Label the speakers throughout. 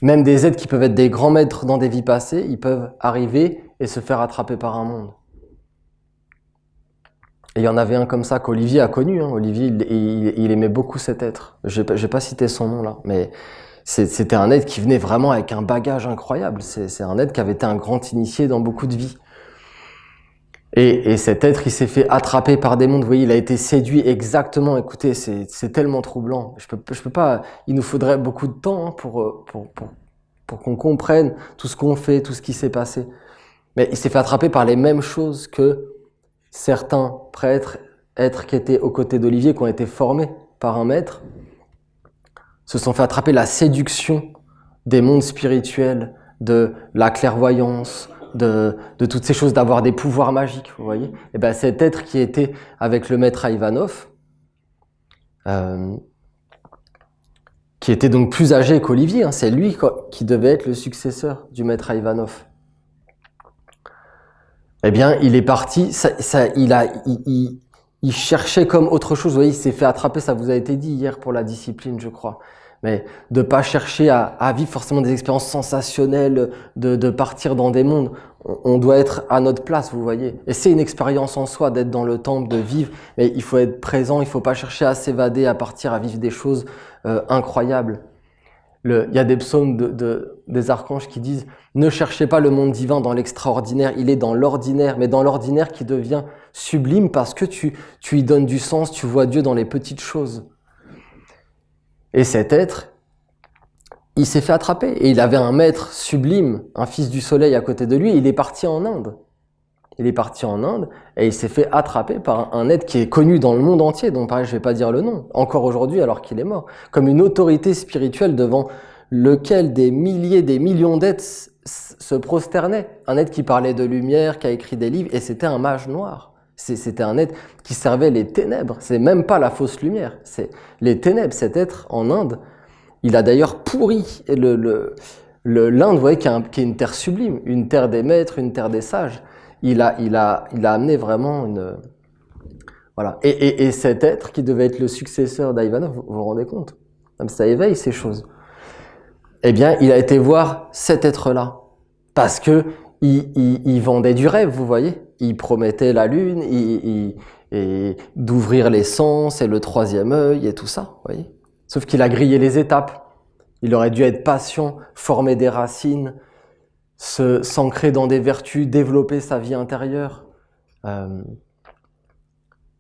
Speaker 1: Même des êtres qui peuvent être des grands maîtres dans des vies passées, ils peuvent arriver et se faire attraper par un monde. Et il y en avait un comme ça qu'Olivier a connu. Olivier, il aimait beaucoup cet être. Je vais pas citer son nom là, mais c'était un être qui venait vraiment avec un bagage incroyable. C'est un être qui avait été un grand initié dans beaucoup de vies. Et cet être, il s'est fait attraper par des mondes. Vous voyez, il a été séduit exactement. Écoutez, c'est tellement troublant. Je peux pas. Il nous faudrait beaucoup de temps pour qu'on comprenne tout ce qu'on fait, tout ce qui s'est passé. Mais il s'est fait attraper par les mêmes choses que certains prêtres, êtres qui étaient aux côtés d'Olivier, qui ont été formés par un maître, se sont fait attraper la séduction des mondes spirituels, de la clairvoyance, de toutes ces choses, d'avoir des pouvoirs magiques, vous voyez. Et ben cet être qui était avec le maître Ivanov, qui était donc plus âgé qu'Olivier, c'est lui qui devait être le successeur du maître Ivanov. Eh bien, il est parti, il cherchait comme autre chose. Vous voyez, il s'est fait attraper, ça vous a été dit hier pour la discipline, je crois. Mais de pas chercher à vivre forcément des expériences sensationnelles, de partir dans des mondes. On doit être à notre place, vous voyez. Et c'est une expérience en soi d'être dans le temple, de vivre. Mais il faut être présent, il faut pas chercher à s'évader, à partir, à vivre des choses incroyables. Il y a des psaumes des archanges qui disent « Ne cherchez pas le monde divin dans l'extraordinaire, il est dans l'ordinaire, mais dans l'ordinaire qui devient sublime parce que tu y donnes du sens, tu vois Dieu dans les petites choses. » Et cet être, il s'est fait attraper. Et il avait un maître sublime, un fils du soleil à côté de lui, et il est parti en Inde. Il est parti en Inde et il s'est fait attraper par un être qui est connu dans le monde entier, dont pareil, je vais pas dire le nom, encore aujourd'hui alors qu'il est mort, comme une autorité spirituelle devant lequel des milliers, des millions d'êtres se prosternaient. Un être qui parlait de lumière, qui a écrit des livres, et c'était un mage noir. C'était un être qui servait les ténèbres. C'est même pas la fausse lumière, c'est les ténèbres. Cet être en Inde, il a d'ailleurs pourri l'Inde, vous voyez, qui est une terre sublime, une terre des maîtres, une terre des sages. Il a amené vraiment une... Voilà. Et cet être qui devait être le successeur d'Ivanov, vous vous rendez compte? Ça éveille ces choses. Eh bien, il a été voir cet être-là. Parce que il vendait du rêve, vous voyez. Il promettait la lune, et d'ouvrir les sens et le troisième œil et tout ça, vous voyez. Sauf qu'il a grillé les étapes. Il aurait dû être patient, former des racines, s'ancrer dans des vertus, développer sa vie intérieure. Et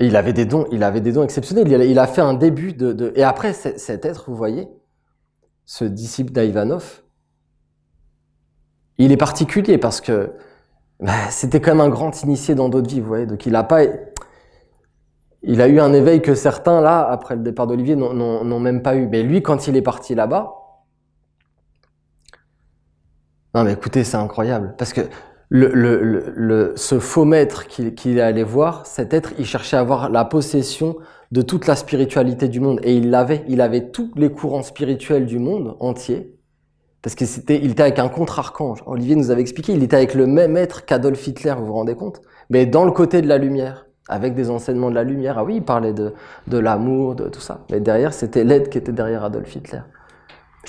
Speaker 1: il avait des dons exceptionnels. Il a fait un début et après, cet être, vous voyez, ce disciple d'Ivanov, il est particulier parce que c'était quand même un grand initié dans d'autres vies, vous voyez. Donc il a eu un éveil que certains, là, après le départ d'Olivier, n'ont même pas eu. Mais lui, quand il est parti là-bas, non mais écoutez, c'est incroyable, parce que ce faux maître qu'il est allé voir, cet être, il cherchait à avoir la possession de toute la spiritualité du monde, et il avait tous les courants spirituels du monde entier, parce qu'il était avec un contre-archange. Olivier nous avait expliqué, il était avec le même être qu'Adolf Hitler, vous vous rendez compte? Mais dans le côté de la lumière, avec des enseignements de la lumière. Ah oui, il parlait de l'amour, de tout ça, mais derrière, c'était l'être qui était derrière Adolf Hitler.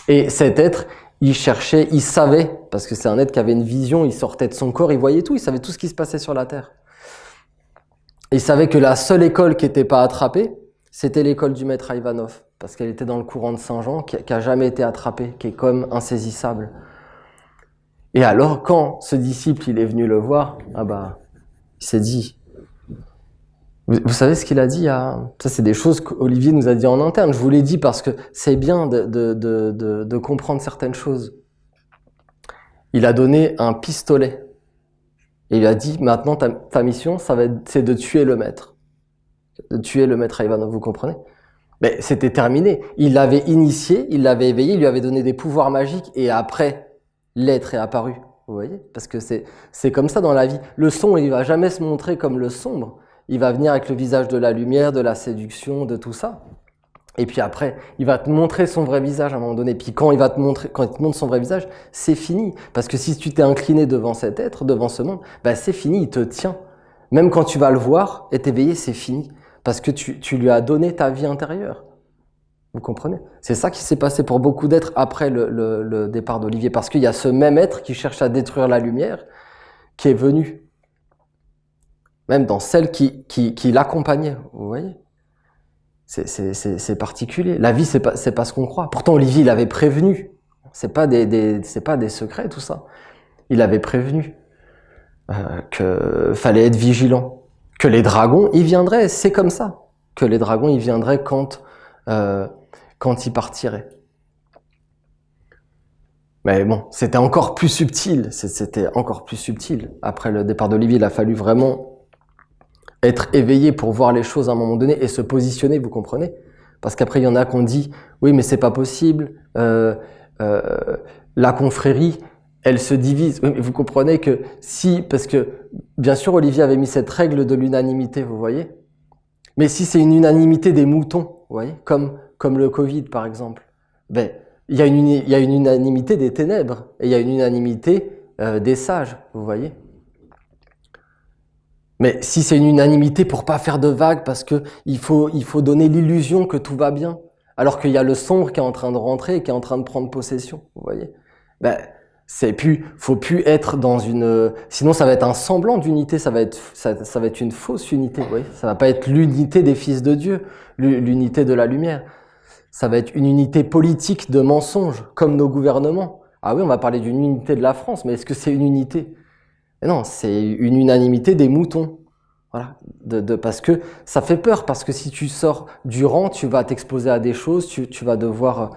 Speaker 1: Et cet être, il cherchait, il savait, parce que c'est un être qui avait une vision, il sortait de son corps, il voyait tout, il savait tout ce qui se passait sur la Terre. Et il savait que la seule école qui n'était pas attrapée, c'était l'école du maître Ivanov, parce qu'elle était dans le courant de Saint-Jean, qui n'a jamais été attrapée, qui est comme insaisissable. Et alors, quand ce disciple, il est venu le voir, il s'est dit... Vous savez ce qu'il a dit ça, c'est des choses qu'Olivier nous a dit en interne. Je vous l'ai dit parce que c'est bien de comprendre certaines choses. Il a donné un pistolet. Et il a dit, maintenant, ta mission, c'est de tuer le maître. De tuer le maître Ivanov, vous comprenez? Mais c'était terminé. Il l'avait initié, il l'avait éveillé, il lui avait donné des pouvoirs magiques, et après, l'être est apparu. Vous voyez? Parce que c'est comme ça dans la vie. Le sombre, il va jamais se montrer comme le sombre. Il va venir avec le visage de la lumière, de la séduction, de tout ça. Et puis après, il va te montrer son vrai visage à un moment donné. Puis quand il te montre son vrai visage, c'est fini. Parce que si tu t'es incliné devant cet être, devant ce monde, c'est fini, il te tient. Même quand tu vas le voir et t'éveiller, c'est fini. Parce que tu lui as donné ta vie intérieure. Vous comprenez? C'est ça qui s'est passé pour beaucoup d'êtres après le départ d'Olivier, parce qu'il y a ce même être qui cherche à détruire la lumière, qui est venu, même dans celle qui l'accompagnait, vous voyez? C'est particulier. La vie, c'est pas ce qu'on croit. Pourtant, Olivier, il avait prévenu. C'est pas des secrets, tout ça. Il avait prévenu que fallait être vigilant, que les dragons, ils viendraient. C'est comme ça que les dragons, ils viendraient quand ils partiraient. Mais bon, c'était encore plus subtil. C'était encore plus subtil. Après le départ d'Olivier, il a fallu vraiment être éveillé pour voir les choses à un moment donné et se positionner, vous comprenez? Parce qu'après, il y en a qui ont dit, oui, mais c'est pas possible, la confrérie, elle se divise. Oui, mais vous comprenez que si, parce que, bien sûr, Olivier avait mis cette règle de l'unanimité, vous voyez? Mais si c'est une unanimité des moutons, vous voyez? Comme le Covid, par exemple, ben, il y a une unanimité des ténèbres, et il y a une unanimité des sages, vous voyez? Mais si c'est une unanimité pour pas faire de vagues, parce que il faut donner l'illusion que tout va bien, alors qu'il y a le sombre qui est en train de rentrer et qui est en train de prendre possession, vous voyez? Ben, faut plus être dans une, sinon ça va être un semblant d'unité, ça va être une fausse unité, vous voyez? Ça va pas être l'unité des fils de Dieu, l'unité de la lumière. Ça va être une unité politique de mensonges, comme nos gouvernements. Ah oui, on va parler d'une unité de la France, mais est-ce que c'est une unité? Mais non, c'est une unanimité des moutons. Voilà, parce que ça fait peur, parce que si tu sors du rang, tu vas t'exposer à des choses, tu vas devoir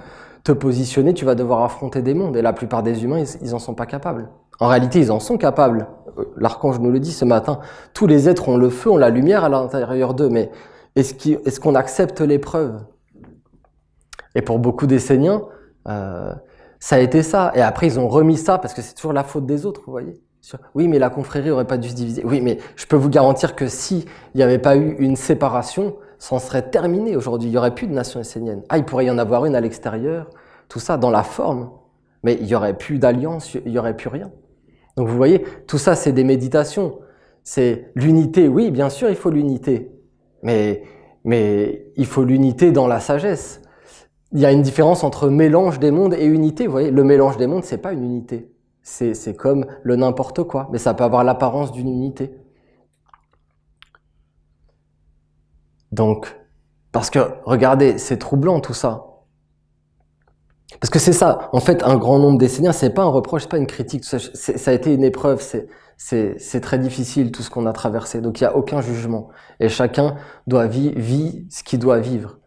Speaker 1: te positionner, tu vas devoir affronter des mondes. Et la plupart des humains, ils en sont pas capables. En réalité, ils en sont capables. L'archange nous le dit ce matin. Tous les êtres ont le feu, ont la lumière à l'intérieur d'eux. Mais est-ce qu'on accepte l'épreuve? Et pour beaucoup d'Esséniens, ça a été ça. Et après, ils ont remis ça, parce que c'est toujours la faute des autres, vous voyez? Oui, mais la confrérie aurait pas dû se diviser. Oui, mais je peux vous garantir que si il n'y avait pas eu une séparation, ça en serait terminé aujourd'hui. Il n'y aurait plus de nation essénienne. Ah, il pourrait y en avoir une à l'extérieur, tout ça dans la forme, mais il n'y aurait plus d'alliance, il n'y aurait plus rien. Donc vous voyez, tout ça c'est des méditations. C'est l'unité, oui, bien sûr il faut l'unité, mais il faut l'unité dans la sagesse. Il y a une différence entre mélange des mondes et unité, vous voyez. Le mélange des mondes, c'est pas une unité. C'est comme le n'importe quoi, mais ça peut avoir l'apparence d'une unité. Donc, parce que, regardez, c'est troublant tout ça. Parce que c'est ça, en fait, un grand nombre d'Esséniens, c'est pas un reproche, c'est pas une critique, ça a été une épreuve, c'est très difficile tout ce qu'on a traversé, donc il n'y a aucun jugement. Et chacun doit vivre ce qu'il doit vivre.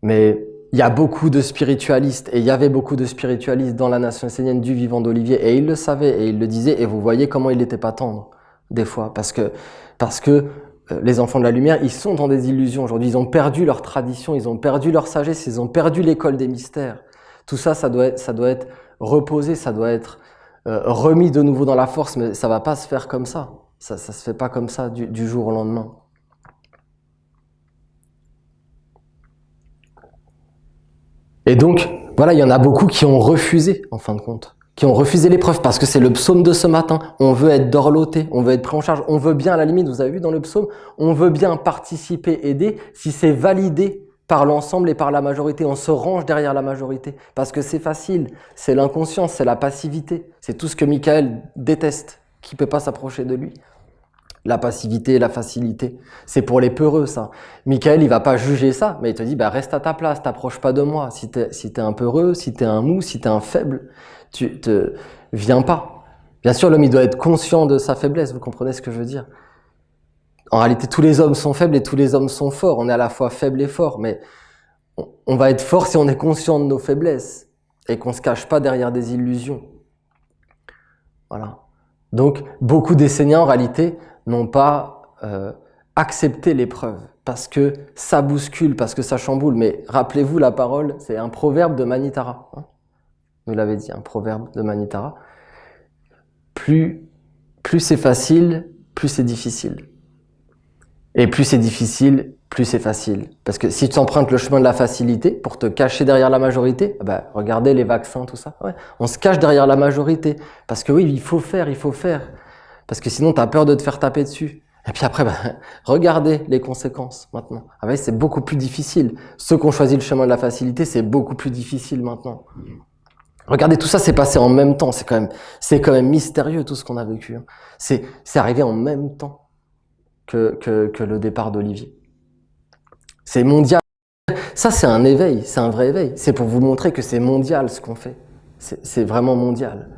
Speaker 1: Mais il y a beaucoup de spiritualistes, et il y avait beaucoup de spiritualistes dans la nation essénienne du vivant d'Olivier, et ils le savaient, et ils le disaient, et vous voyez comment il n'était pas tendre, des fois, parce que les enfants de la lumière, ils sont dans des illusions aujourd'hui, ils ont perdu leur tradition, ils ont perdu leur sagesse, ils ont perdu l'école des mystères. Tout ça, ça doit être reposé, ça doit être remis de nouveau dans la force, mais ça va pas se faire comme ça. Ça se fait pas comme ça du jour au lendemain. Et donc, voilà, il y en a beaucoup qui ont refusé, en fin de compte, qui ont refusé l'épreuve, parce que c'est le psaume de ce matin. On veut être dorloté, on veut être pris en charge, on veut bien, à la limite, vous avez vu dans le psaume, on veut bien participer, aider, si c'est validé par l'ensemble et par la majorité. On se range derrière la majorité, parce que c'est facile, c'est l'inconscience, c'est la passivité, c'est tout ce que Michael déteste, qui ne peut pas s'approcher de lui. La passivité, la facilité, c'est pour les peureux ça. Michael, il va pas juger ça, mais il te dit reste à ta place, t'approche pas de moi. Si t'es un peureux, si t'es un mou, si t'es un faible, viens pas. Bien sûr, l'homme il doit être conscient de sa faiblesse, vous comprenez ce que je veux dire? En réalité, tous les hommes sont faibles et tous les hommes sont forts. On est à la fois faible et fort, mais on va être fort si on est conscient de nos faiblesses et qu'on se cache pas derrière des illusions. Voilà. Donc, beaucoup d'Esséniens, en réalité, n'ont pas accepté l'épreuve, parce que ça bouscule, parce que ça chamboule. Mais rappelez-vous, la parole, c'est un proverbe de Manitara. Hein, vous l'avez dit, un proverbe de Manitara. Plus c'est facile, plus c'est difficile. Et plus c'est difficile, plus c'est facile. Parce que si tu empruntes le chemin de la facilité pour te cacher derrière la majorité, regardez les vaccins, tout ça. Ouais, on se cache derrière la majorité. Parce que oui, il faut faire. Parce que sinon, tu as peur de te faire taper dessus. Et puis après, regardez les conséquences maintenant. Ah ouais, c'est beaucoup plus difficile. Ceux qui ont choisi le chemin de la facilité, c'est beaucoup plus difficile maintenant. Regardez, tout ça s'est passé en même temps. C'est quand même mystérieux tout ce qu'on a vécu. C'est arrivé en même temps que le départ d'Olivier. C'est mondial. Ça, c'est un éveil, c'est un vrai éveil. C'est pour vous montrer que c'est mondial ce qu'on fait. C'est vraiment mondial.